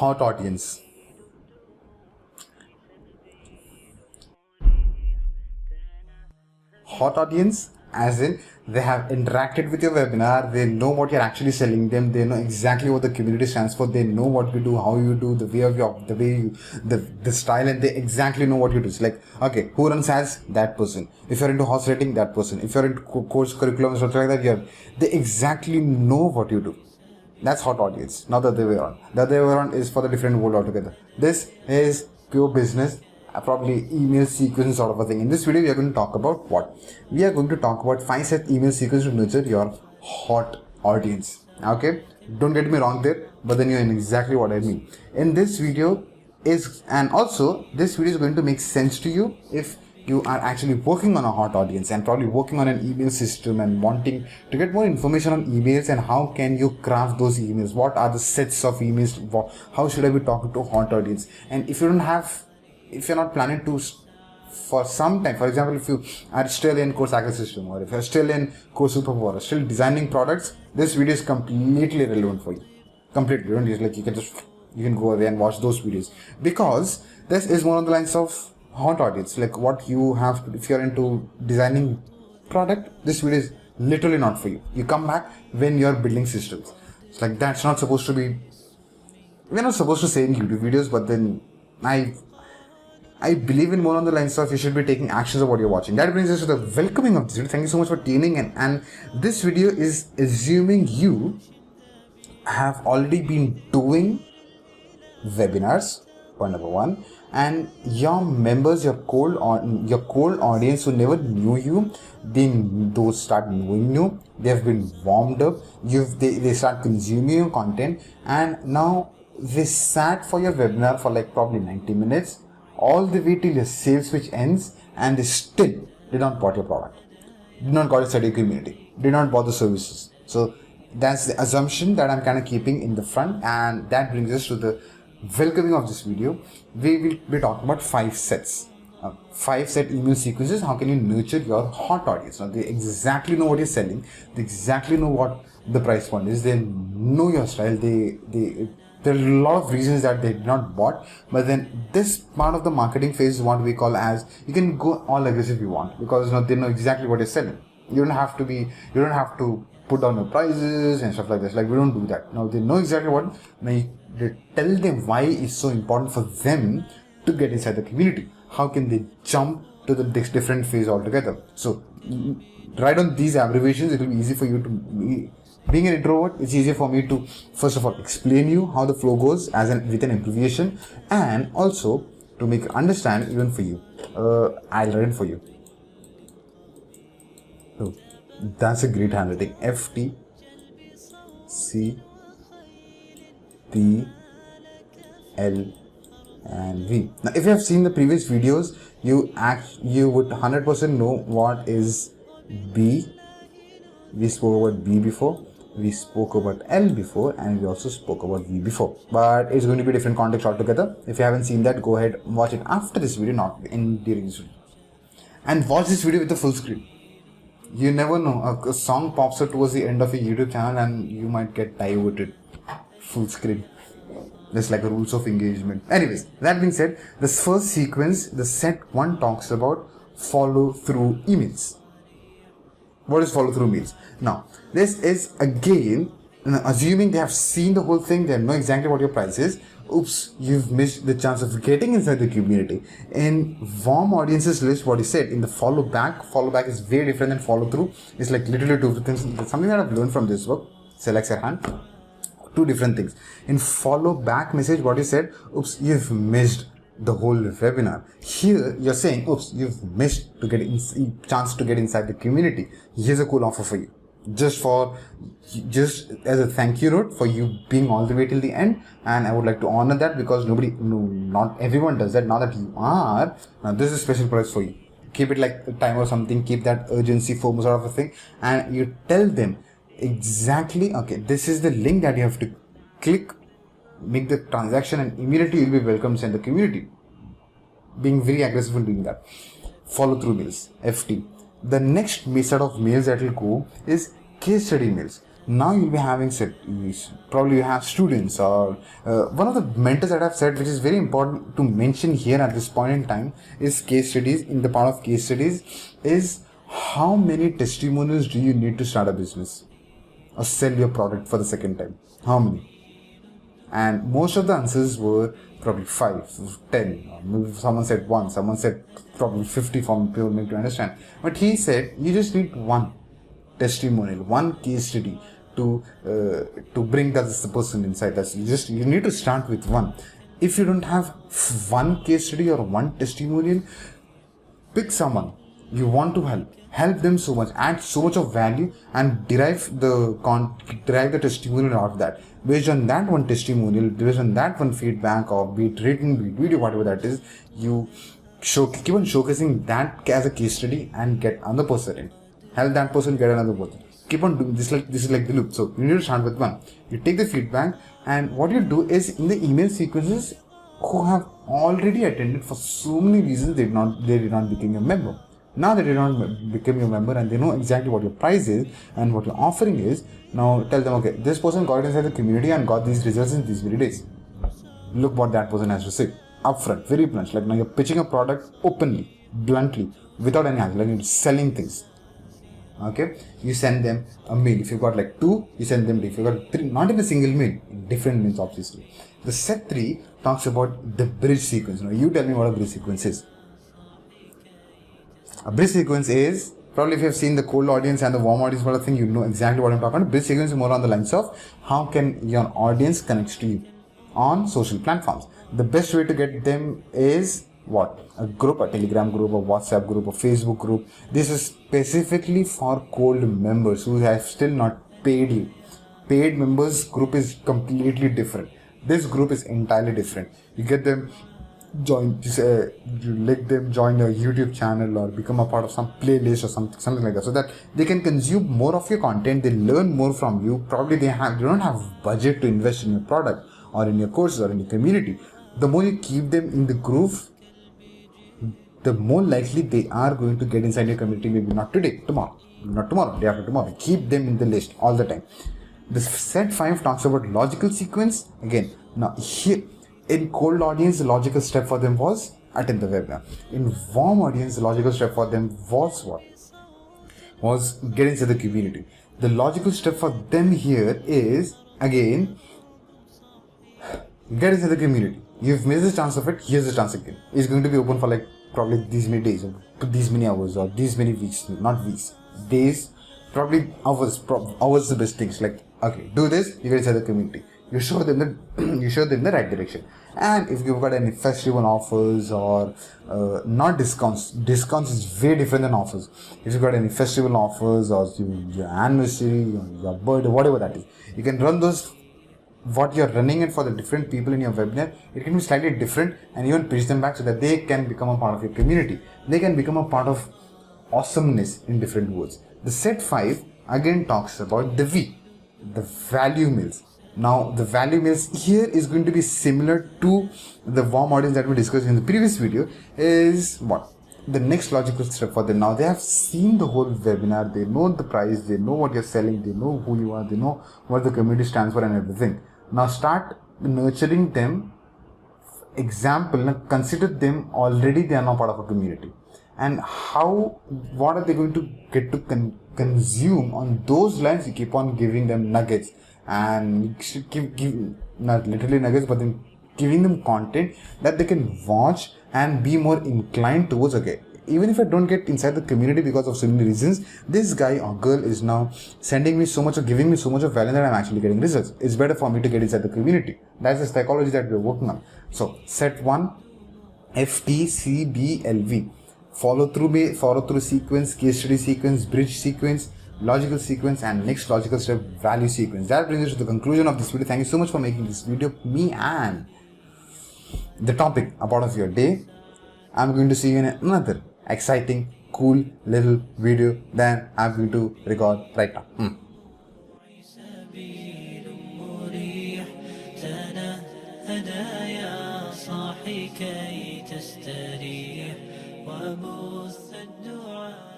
hot audience. Hot audience as in they have interacted with your webinar, they know what you're actually selling them, they know exactly what the community stands for, they know what you do, how you do, the way of your, the way you, the style, and they exactly know what you do. It's like, okay, who runs ads? That person. If you're into horse rating, that person. If you're into course curriculum, stuff like that, they exactly know what you do. That's hot audience, not the other way around. The other way around is for the different world altogether. This is pure business, probably email sequence sort of a thing. In this video, we are going to talk about what? We are going to talk about 5-step email sequence to nurture your hot audience. Okay? Don't get me wrong there, but then you know exactly what I mean. In this video and also this video is going to make sense to you if you are actually working on a hot audience and probably working on an email system and wanting to get more information on emails and how can you craft those emails, what are the sets of emails, how should I be talking to a hot audience. And if you're not planning to for some time, for example, if you are still in course acquisition or if you're still in course superpower, still designing products, this video is completely relevant for you. Completely, don't use like you can go away and watch those videos, because this is one of the lines of hot audience. Like what you have to, if you're into designing product, this video is literally not for you. You come back when you're building systems. It's like that's not supposed to be, we're not supposed to say in YouTube videos, but then I believe in more on the lines of you should be taking actions of what you're watching. That brings us to the welcoming of this video. Thank you so much for tuning in. And this video is assuming you have already been doing webinars, point number one, and your members, your cold audience who never knew you, those start knowing you. They have been warmed up. They start consuming your content, and now they sat for your webinar for like probably 90 minutes, all the way till your sales switch ends, and they still did not bought your product, did not got a study community, did not bought the services. So that's the assumption that I'm kind of keeping in the front, and that brings us to the welcoming of this video. We will be talking about 5 sets, 5-set email sequences. How can you nurture your hot audience? Now they exactly know what you're selling, they exactly know what the price point is, they know your style, there are a lot of reasons that they did not bought, but then this part of the marketing phase is what we call as, you can go all aggressive you want, because they know exactly what you're selling. You don't have to put down your prices and stuff like this. Like we don't do that. Now they know exactly what. Now they tell them why it's so important for them to get inside the community. How can they jump to the different phase altogether? So write on these abbreviations. It will be easy for you to. Being an introvert, it's easier for me to first of all explain you how the flow goes with an abbreviation, and also to make it understand even for you. I'll write it for you. So that's a great handwriting. FT C P L and V. Now, if you have seen the previous videos, you would 100% know what is B. We spoke about B before, we spoke about L before, and we also spoke about V before. But it's going to be a different context altogether. If you haven't seen that, go ahead and watch it after this video, not during this video. And watch this video with the full screen. You never know, a song pops up towards the end of a YouTube channel and you might get diverted. Full screen. Just like the rules of engagement. Anyways, that being said, this first sequence, the set 1 talks about follow through emails. What is follow through means? Now, this is again, assuming they have seen the whole thing, they know exactly what your price is. Oops, you've missed the chance of getting inside the community. In warm audiences list, what he said, in the follow back is very different than follow through. It's like literally 2 things. Something that I've learned from this book, Select Your Hand. 2 different things. In follow back message, what he said, oops, you've missed the whole webinar. Here you're saying, oops, you've missed to get chance to get inside the community. Here's a cool offer for you, just as a thank you note for you being all the way till the end. And I would like to honor that, because not everyone does that. Now that you are, now this is a special price for you. Keep it like a time or something, keep that urgency, FOMO sort of a thing, and you tell them exactly, okay, this is the link that you have to click, make the transaction, and immediately you'll be welcomed in the community. Being very aggressive in doing that. Follow through mails, FT. The next set of mails that will go is case study mails. Now you'll be having probably you have students, or one of the mentors that I've said, which is very important to mention here at this point in time, is case studies. In the part of case studies is how many testimonials do you need to start a business or sell your product for the second time? How many? And most of the answers were probably 5, 10. Maybe someone said 1, someone said probably 50 for people make to understand. But he said you just need one testimonial, one case study to bring that the person inside us. You need to start with one. If you don't have one case study or one testimonial, pick someone you want to help them so much, add so much of value, and derive the testimonial out of that. Based on that one testimonial, based on that one feedback, or be it written, be it video, whatever that is, you keep on showcasing that as a case study and get another person in. Help that person get another person. Keep on doing this. This is like the loop. So you need to start with one. You take the feedback, and what you do is in the email sequences, who have already attended for so many reasons, they did not become a member. Now they did not become your member, and they know exactly what your price is and what your offering is. Now tell them, okay, this person got inside the community and got these results in these very days. Look what that person has to say. Upfront, very blunt. Like now you're pitching a product openly, bluntly, without any answer, like you're selling things. Okay, you send them a mail. If you've got like 2, you send them 3. If you've got 3, not in a single mail, in different mails, obviously. The set 3 talks about the bridge sequence. Now you tell me what a bridge sequence is. A bridge sequence is, probably if you have seen the cold audience and the warm audience sort of thing, you know exactly what I'm talking about. Bridge sequence is more on the lines of how can your audience connect to you on social platforms. The best way to get them is what? A group, a Telegram group, a WhatsApp group, a Facebook group. This is specifically for cold members who have still not paid you. Paid members group is completely different. This group is entirely different. You get them you let them join your YouTube channel or become a part of some playlist or something like that, so that they can consume more of your content. They learn more from you. Probably they don't have budget to invest in your product or in your courses or in your community. The more you keep them in the groove, the more likely they are going to get inside your community. Maybe not today, not tomorrow, day after tomorrow. Keep them in the list all the time. The set 5 talks about logical sequence. Again, now here in cold audience, the logical step for them was attend the webinar. In warm audience, the logical step for them was what? Was get into the community. The logical step for them here is, again, get into the community. You've missed the chance of it, here's the chance again. It's going to be open for like probably these many days, or these many hours, or these many weeks, not weeks, days, probably hours. Hours the best things. Like, okay, do this, you get inside the community. You show them the right direction. And if you've got any festival offers or not discounts is very different than offers. If you've got any festival offers or your anniversary or your birthday, whatever that is, you can run those. What you're running it for the different people in your webinar, it can be slightly different, and even pitch them back so that they can become a part of your community. They can become a part of awesomeness in different words. The set 5 again talks about the V, the value meals. Now the value meals here is going to be similar to the warm audience that we discussed in the previous video. Is what? The next logical step for them. Now they have seen the whole webinar, they know the price, they know what you're selling, they know who you are, they know what the community stands for and everything. Now start nurturing them. Example, now consider them already they are now part of a community. And what are they going to get to consume on those lines? You keep on giving them nuggets, and you should give not literally nuggets, but then giving them content that they can watch and be more inclined towards. Okay, even if I don't get inside the community because of so many reasons, this guy or girl is now sending me so much or giving me so much of value that I'm actually getting results. It's better for me to get inside the community. That's the psychology that we're working on. So set 1, FTCBLV. Follow through sequence, case study sequence, bridge sequence, logical sequence, and next logical step, value sequence. That brings us to the conclusion of this video. Thank you so much for making this video, me and the topic, a part of your day. I'm going to see you in another exciting, cool little video that I'm going to record right now. كي تستريح وبث الدعاء